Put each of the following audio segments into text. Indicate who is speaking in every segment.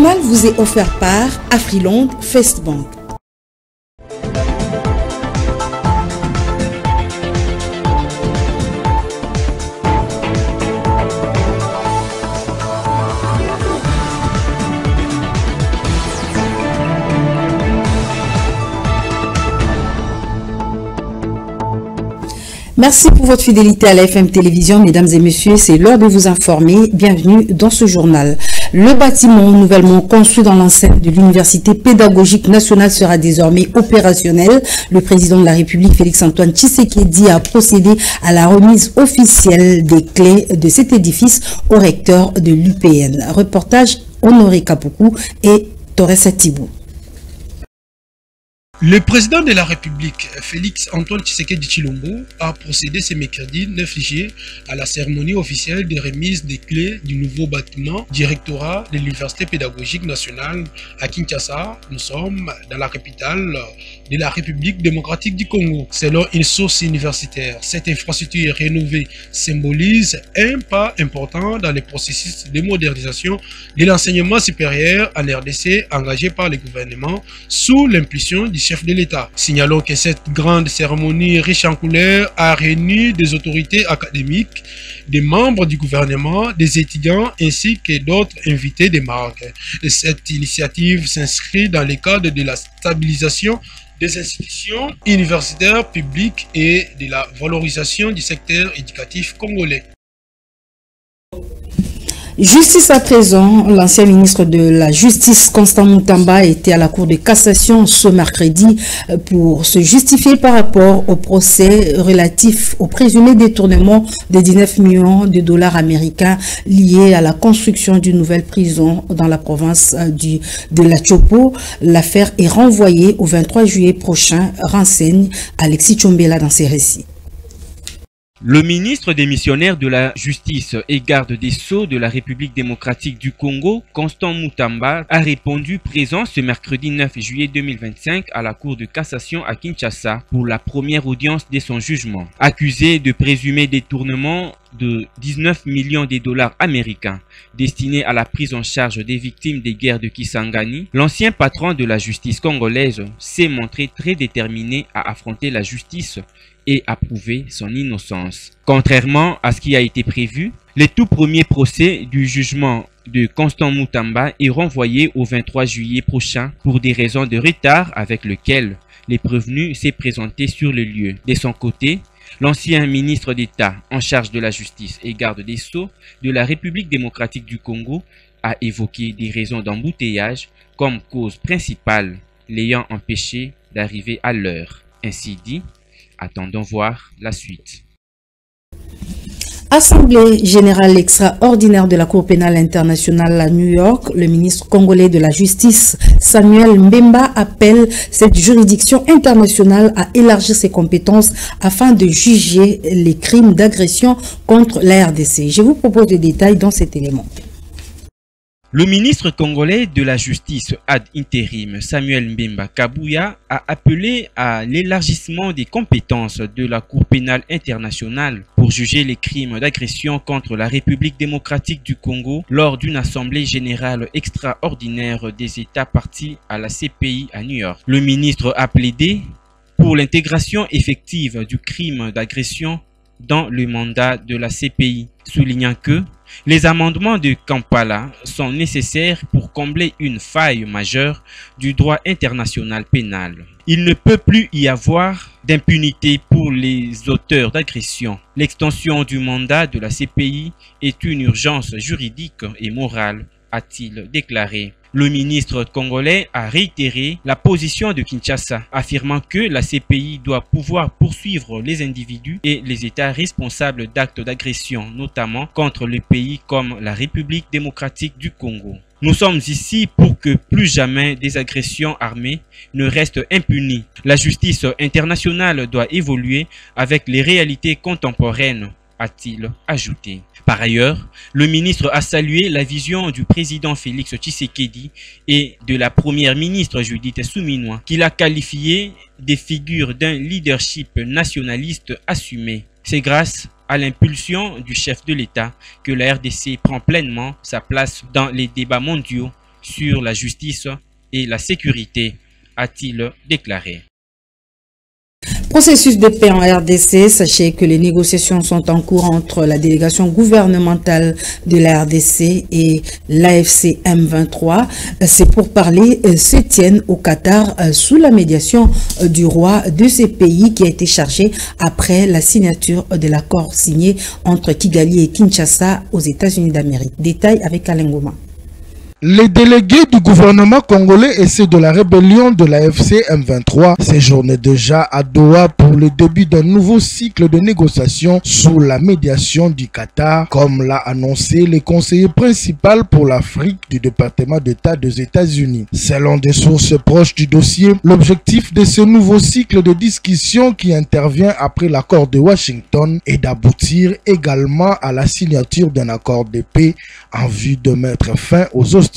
Speaker 1: journal vous est offert par Afriland First Bank. Merci pour votre fidélité à la FM Télévision, mesdames et messieurs. C'est l'heure de vous informer. Bienvenue dans ce journal. Le bâtiment nouvellement construit dans l'enceinte de l'Université pédagogique nationale sera désormais opérationnel. Le président de la République, Félix-Antoine Tshisekedi, a procédé à la remise officielle des clés de cet édifice au recteur de l'UPN. Reportage Honoré Kapoukou et Torres Atibou.
Speaker 2: Le président de la République, Félix-Antoine Tshisekedi Tshilombo, a procédé ce mercredi 9 juillet à la cérémonie officielle de remise des clés du nouveau bâtiment du rectorat de l'Université pédagogique nationale à Kinshasa. Nous sommes dans la capitale de la République démocratique du Congo. Selon une source universitaire, cette infrastructure rénovée symbolise un pas important dans le processus de modernisation de l'enseignement supérieur en RDC engagé par le gouvernement sous l'impulsion du chef de l'État. Signalons que cette grande cérémonie riche en couleurs a réuni des autorités académiques, des membres du gouvernement, des étudiants ainsi que d'autres invités de marque. Cette initiative s'inscrit dans le cadre de la stabilisation des institutions universitaires publiques et de la valorisation du secteur éducatif congolais.
Speaker 1: Justice à présent, l'ancien ministre de la Justice, Constant Moutamba, était à la Cour de cassation ce mercredi pour se justifier par rapport au procès relatif au présumé détournement de 19 millions de dollars américains liés à la construction d'une nouvelle prison dans la province de la Chopo. L'affaire est renvoyée au 23 juillet prochain, renseigne Alexis Tchombela dans ses récits.
Speaker 3: Le ministre démissionnaire de la Justice et garde des Sceaux de la République démocratique du Congo, Constant Moutamba, a répondu présent ce mercredi 9 juillet 2025 à la Cour de cassation à Kinshasa pour la première audience de son jugement. Accusé de présumé détournement de 19 millions de dollars américains destinés à la prise en charge des victimes des guerres de Kisangani, l'ancien patron de la justice congolaise s'est montré très déterminé à affronter la justice et à prouver son innocence. Contrairement à ce qui a été prévu, le tout premier procès du jugement de Constant Moutamba est renvoyé au 23 juillet prochain pour des raisons de retard avec lequel les prévenus s'est présenté sur le lieu. De son côté, l'ancien ministre d'État en charge de la justice et garde des Sceaux de la République démocratique du Congo a évoqué des raisons d'embouteillage comme cause principale l'ayant empêché d'arriver à l'heure. Ainsi dit, attendons voir la suite.
Speaker 1: Assemblée générale extraordinaire de la Cour pénale internationale à New York, le ministre congolais de la Justice, Samuel Mbemba, appelle cette juridiction internationale à élargir ses compétences afin de juger les crimes d'agression contre la RDC. Je vous propose des détails dans cet élément.
Speaker 3: Le ministre congolais de la Justice ad intérim, Samuel Mbemba Kabouya, a appelé à l'élargissement des compétences de la Cour pénale internationale pour juger les crimes d'agression contre la République démocratique du Congo lors d'une assemblée générale extraordinaire des États partis à la CPI à New York. Le ministre a plaidé pour l'intégration effective du crime d'agression dans le mandat de la CPI, soulignant que les amendements de Kampala sont nécessaires pour combler une faille majeure du droit international pénal. Il ne peut plus y avoir d'impunité pour les auteurs d'agression. L'extension du mandat de la CPI est une urgence juridique et morale, a-t-il déclaré. Le ministre congolais a réitéré la position de Kinshasa, affirmant que la CPI doit pouvoir poursuivre les individus et les États responsables d'actes d'agression, notamment contre le pays comme la République démocratique du Congo. Nous sommes ici pour que plus jamais des agressions armées ne restent impunies. La justice internationale doit évoluer avec les réalités contemporaines, a-t-il ajouté. Par ailleurs, le ministre a salué la vision du président Félix Tshisekedi et de la première ministre Judith Suminwa, qu'il a qualifié des figures d'un leadership nationaliste assumé. C'est grâce à l'impulsion du chef de l'État que la RDC prend pleinement sa place dans les débats mondiaux sur la justice et la sécurité, a-t-il déclaré.
Speaker 1: Processus de paix en RDC, sachez que les négociations sont en cours entre la délégation gouvernementale de la RDC et l'AFC M23. C'est pour parler se tiennent au Qatar sous la médiation du roi de ce pays qui a été chargé après la signature de l'accord signé entre Kigali et Kinshasa aux États-Unis d'Amérique. Détail avec Alain Goma.
Speaker 4: Les délégués du gouvernement congolais et ceux de la rébellion de la FC M23 séjournaient déjà à Doha pour le début d'un nouveau cycle de négociations sous la médiation du Qatar, comme l'a annoncé le conseiller principal pour l'Afrique du département d'État des États-Unis. Selon des sources proches du dossier, l'objectif de ce nouveau cycle de discussion qui intervient après l'accord de Washington est d'aboutir également à la signature d'un accord de paix en vue de mettre fin aux hostilités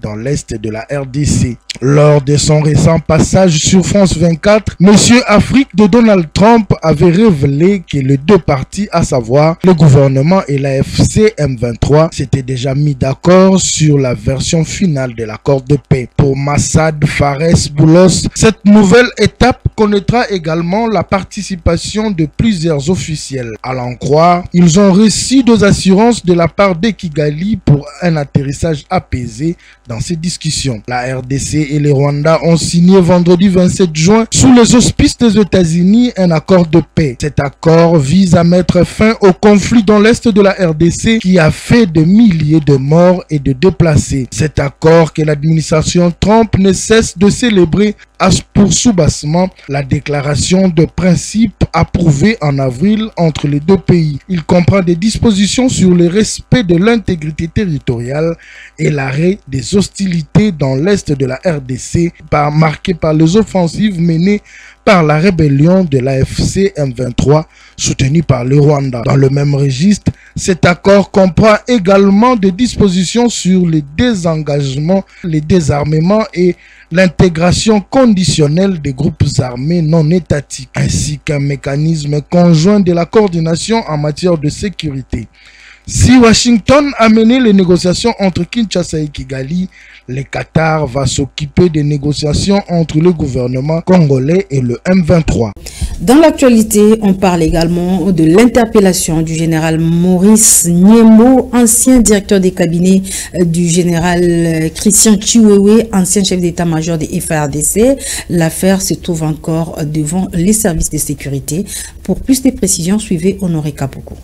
Speaker 4: dans l'est de la RDC. Lors de son récent passage sur France 24, Monsieur Afrique de Donald Trump avait révélé que les deux partis, à savoir le gouvernement et la FC M23, s'étaient déjà mis d'accord sur la version finale de l'accord de paix. Pour Massad Fares Boulos, cette nouvelle étape connaîtra également la participation de plusieurs officiels. À l'en croire, ils ont reçu des assurances de la part de Kigali pour un atterrissage apaisé dans ces discussions. La RDC et le Rwanda ont signé vendredi 27 juin sous les auspices des États-Unis un accord de paix. Cet accord vise à mettre fin au conflit dans l'est de la RDC qui a fait des milliers de morts et de déplacés. Cet accord que l'administration Trump ne cesse de célébrer a pour soubassement la déclaration de principe approuvée en avril entre les deux pays. Il comprend des dispositions sur le respect de l'intégrité territoriale et l'arrêt des hostilités dans l'est de la RDC marqué par les offensives menées par la rébellion de l'AFC M23 soutenue par le Rwanda. Dans le même registre, cet accord comprend également des dispositions sur le désengagement, le désarmement et l'intégration conditionnelle des groupes armés non étatiques, ainsi qu'un mécanisme conjoint de la coordination en matière de sécurité. Si Washington a mené les négociations entre Kinshasa et Kigali, le Qatar va s'occuper des négociations entre le gouvernement congolais et le M23.
Speaker 1: Dans l'actualité, on parle également de l'interpellation du général Maurice Niembo, ancien directeur des cabinets du général Christian Chiwewe, ancien chef d'état-major des FARDC. L'affaire se trouve encore devant les services de sécurité. Pour plus de précisions, suivez Honoré Kapoko.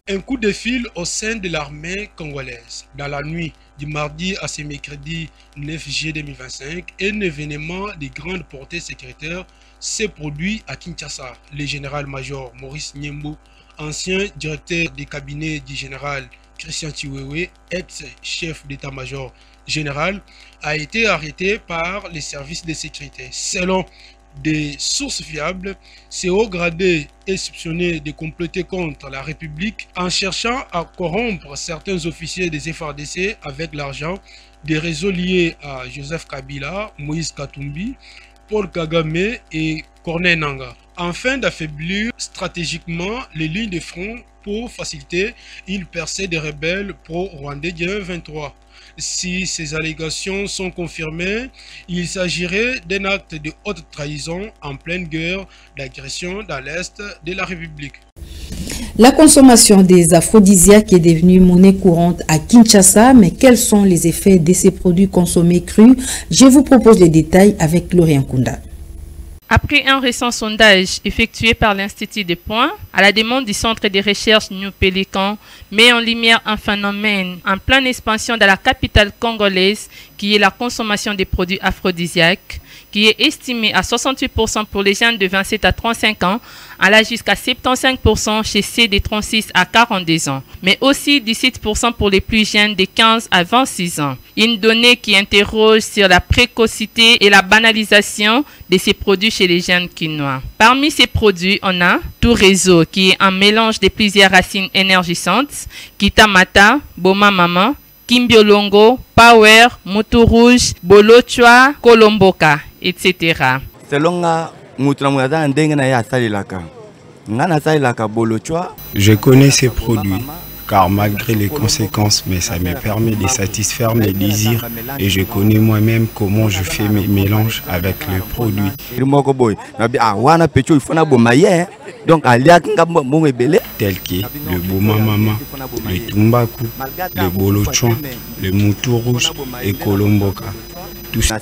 Speaker 2: Un coup de fil au sein de l'armée congolaise. Dans la nuit du mardi à ce mercredi 9 juillet 2025, un événement de grande portée sécuritaire s'est produit à Kinshasa. Le général-major Maurice Niembo, ancien directeur des cabinets du général Christian Chiwewe, ex-chef d'état-major général, a été arrêté par les services de sécurité. Selon des sources fiables, ce haut gradé est soupçonné de comploter contre la République en cherchant à corrompre certains officiers des FARDC avec l'argent des réseaux liés à Joseph Kabila, Moïse Katumbi, Paul Kagame et Corneille Nangaa, afin d'affaiblir stratégiquement les lignes de front pour faciliter une percée des rebelles pro-rwandais du M23. Si ces allégations sont confirmées, il s'agirait d'un acte de haute trahison en pleine guerre d'agression dans l'Est de la République.
Speaker 1: La consommation des aphrodisiaques est devenue monnaie courante à Kinshasa, mais quels sont les effets de ces produits consommés crus? Je vous propose les détails avec Lorien Kunda.
Speaker 5: Après un récent sondage effectué par l'Institut des Points, à la demande du Centre de recherche New Pélican, met en lumière un phénomène en pleine expansion dans la capitale congolaise qui est la consommation des produits aphrodisiaques, qui est estimée à 68% pour les jeunes de 27 à 35 ans, allant jusqu'à 75% chez ceux de 36 à 42 ans, mais aussi 17% pour les plus jeunes de 15 à 26 ans. Une donnée qui interroge sur la précocité et la banalisation de ces produits chez les jeunes quinois. Parmi ces produits, on a tout réseau qui est un mélange de plusieurs racines énergisantes, Kitamata, Boma Mama, Kimbiolongo, Power, Moto Rouge, Bolochwa, Kolomboka, etc.
Speaker 6: Je connais ces produits. car malgré les conséquences, mais ça me permet de satisfaire mes désirs et je connais moi-même comment je fais mes mélanges avec les produits. Tels que le Boma Mama, le Tumbaku, le Bolochon, le Moutou Rouge et Kolomboka. Tout ça.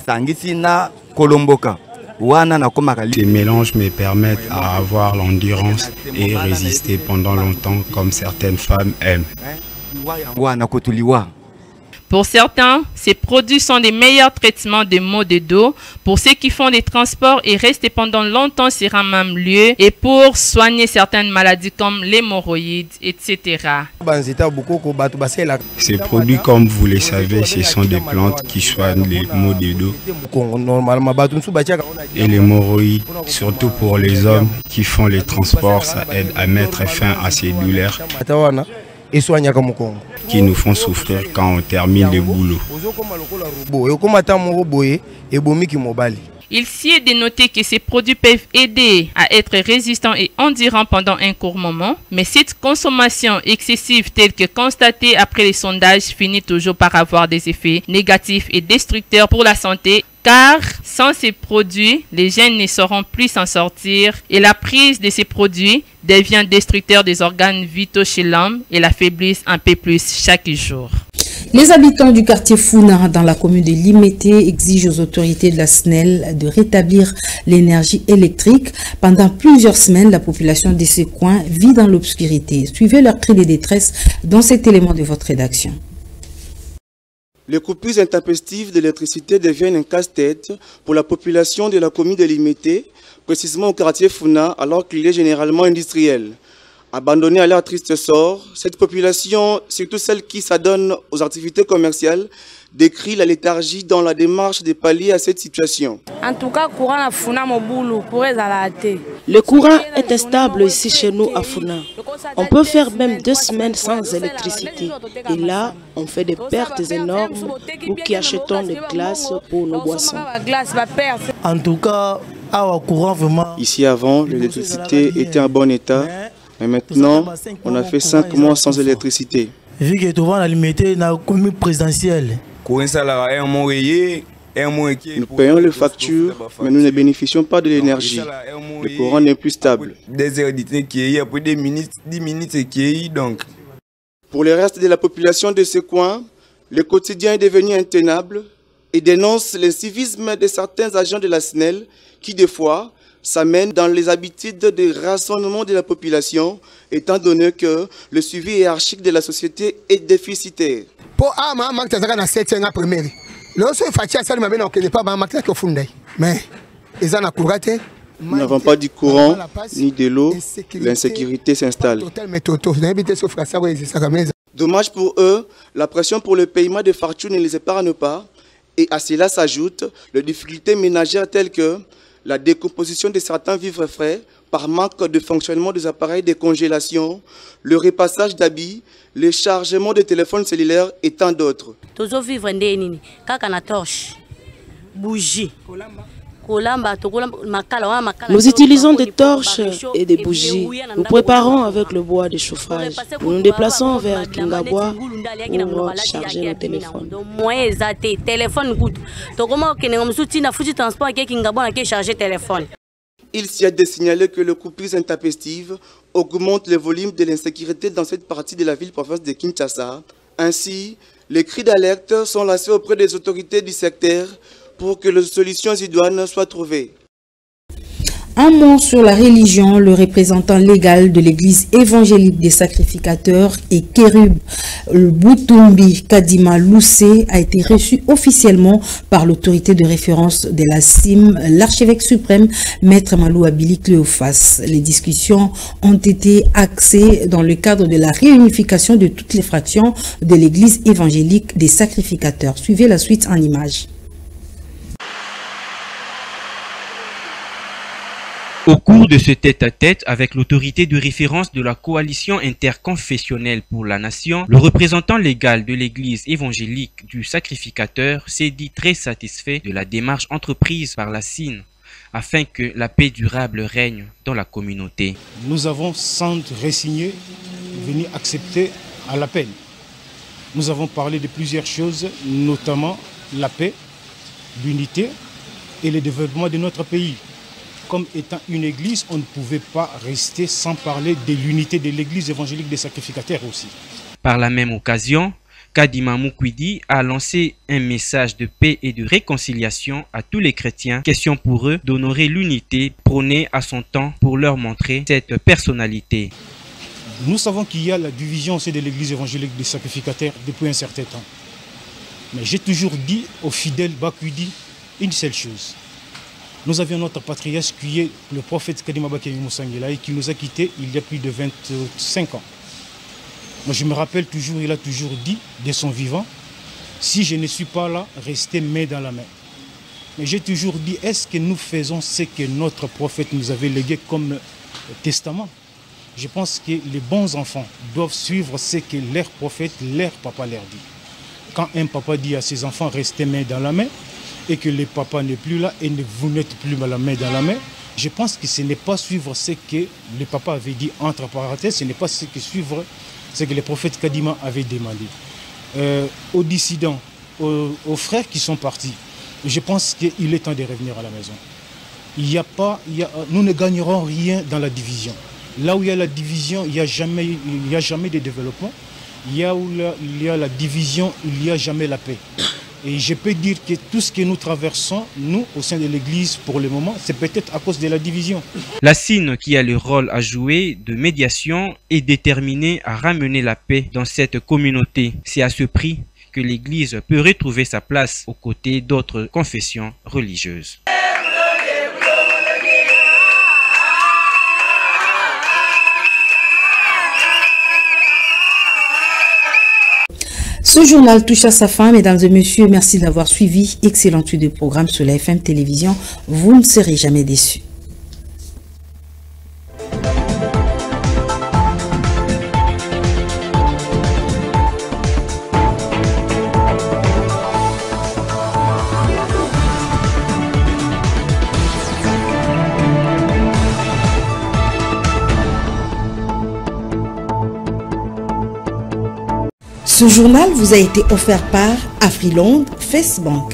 Speaker 6: Ces mélanges me permettent à avoir l'endurance et résister pendant longtemps comme certaines femmes aiment.
Speaker 5: Pour certains, ces produits sont des meilleurs traitements de maux de dos. Pour ceux qui font des transports et restent pendant longtemps sur un même lieu et pour soigner certaines maladies comme l'hémorroïde, etc.
Speaker 6: Ces produits, comme vous le savez, ce sont des plantes qui soignent les maux de dos et l'hémorroïde, surtout pour les hommes qui font les transports, ça aide à mettre fin à ces douleurs qui nous font souffrir quand on termine le boulot.
Speaker 5: Il s'y est de noter que ces produits peuvent aider à être résistants et endurants pendant un court moment, mais cette consommation excessive telle que constatée après les sondages finit toujours par avoir des effets négatifs et destructeurs pour la santé, car sans ces produits, les jeunes ne sauront plus s'en sortir et la prise de ces produits devient destructeur des organes vitaux chez l'homme et l'affaiblisse un peu plus chaque jour.
Speaker 1: Les habitants du quartier Founa dans la commune de Limete exigent aux autorités de la SNEL de rétablir l'énergie électrique. Pendant plusieurs semaines, la population de ces coins vit dans l'obscurité. Suivez leur cri de détresse dans cet élément de votre rédaction.
Speaker 7: Les coupures intempestives d'électricité deviennent un casse-tête pour la population de la commune de Limete, précisément au quartier Founa, alors qu'il est généralement industriel. Abandonnée à leur triste sort, cette population, surtout celle qui s'adonne aux activités commerciales, décrit la léthargie dans la démarche de pallier à cette situation.
Speaker 8: En tout cas,
Speaker 9: le courant est instable ici chez nous à Founa. On peut faire même 2 semaines sans électricité. Et là, on fait des pertes énormes, nous qui achetons des glaces pour nos boissons.
Speaker 10: En tout cas,
Speaker 7: ici avant, l'électricité était en bon état. Mais maintenant, on a fait 5 mois sans électricité.
Speaker 10: Vu que tu vas la limiter dans la commune présidentielle.
Speaker 7: Nous payons les factures, mais nous ne bénéficions pas de l'énergie. Le courant n'est plus stable. Pour le reste de la population de ce coin, le quotidien est devenu intenable et dénonce l'incivisme de certains agents de la SNEL qui, des fois, s'amène dans les habitudes de rationnement de la population, étant donné que le suivi hiérarchique de la société est déficitaire. Nous n'avons pas du courant ni de l'eau, l'insécurité s'installe. Dommage pour eux, la pression pour le paiement des factures ne les épargne pas, et à cela s'ajoutent les difficultés ménagères telles que la décomposition de certains vivres frais par manque de fonctionnement des appareils de congélation, le repassage d'habits, le chargement de téléphones cellulaires et tant d'autres.
Speaker 9: Nous utilisons des torches et des bougies. Nous préparons avec le bois de chauffage. Nous nous déplaçons vers Kingabois pour charger nos téléphones.
Speaker 7: Il s'y a de signaler que le coupures intempestives augmente le volume de l'insécurité dans cette partie de la ville-province de Kinshasa. Ainsi, les cris d'alerte sont lancés auprès des autorités du secteur pour que les solutions idoines soient trouvées.
Speaker 1: Un mot sur la religion. Le représentant légal de l'église évangélique des sacrificateurs et Kérub Boutoumbi Kadima Loussé a été reçu officiellement par l'autorité de référence de la CIM, l'archevêque suprême, Maître Malou Abili Cléophas. Les discussions ont été axées dans le cadre de la réunification de toutes les fractions de l'église évangélique des sacrificateurs. Suivez la suite en images.
Speaker 3: Au cours de ce tête-à-tête avec l'autorité de référence de la coalition interconfessionnelle pour la nation, le représentant légal de l'église évangélique du sacrificateur s'est dit très satisfait de la démarche entreprise par la CIN afin que la paix durable règne dans la communauté.
Speaker 11: Nous avons sans résigner venu accepter
Speaker 8: à la peine. Nous avons parlé de plusieurs choses, notamment la paix, l'unité et le développement de notre pays. Comme étant une église, on ne pouvait pas rester sans parler de l'unité de l'église évangélique des sacrificataires aussi.
Speaker 3: Par la même occasion, Kadima Mukwidi a lancé un message de paix et de réconciliation à tous les chrétiens. Question pour eux d'honorer l'unité prônée à son temps pour leur montrer cette personnalité.
Speaker 8: Nous savons qu'il y a la division aussi de l'église évangélique des sacrificataires depuis un certain temps. Mais j'ai toujours dit aux fidèles Bakwidi une seule chose. Nous avions notre patriarche qui est le prophète Kadima Bakayou Moussangelaï qui nous a quittés il y a plus de 25 ans. Moi je me rappelle toujours, il a toujours dit de son vivant, si je ne suis pas là, restez main dans la main. Mais j'ai toujours dit, est-ce que nous faisons ce que notre prophète nous avait légué comme testament? Je pense que les bons enfants doivent suivre ce que leur prophète, leur papa leur dit. Quand un papa dit à ses enfants, restez main dans la main, et que le papa n'est plus là, et vous n'êtes plus la main dans la main, je pense que ce n'est pas suivre ce que le papa avait dit entre parenthèses, ce n'est pas ce que suivre ce que le prophète Kadima avait demandé. Aux dissidents, aux frères qui sont partis, je pense qu'il est temps de revenir à la maison. Nous ne gagnerons rien dans la division. Là où il y a la division, il n'y a jamais de développement. Il y a la division, il n'y a jamais la paix. Et je peux dire que tout ce que nous traversons, nous, au sein de l'Église, pour le moment, c'est peut-être à cause de la division.
Speaker 3: La CIN, qui a le rôle à jouer de médiation, est déterminée à ramener la paix dans cette communauté. C'est à ce prix que l'Église peut retrouver sa place aux côtés d'autres confessions religieuses.
Speaker 1: Ce journal touche à sa fin, mesdames et messieurs. Merci d'avoir suivi. Excellent suite de programme sur la FM Télévision. Vous ne serez jamais déçus. Ce journal vous a été offert par Afriland Face Bank.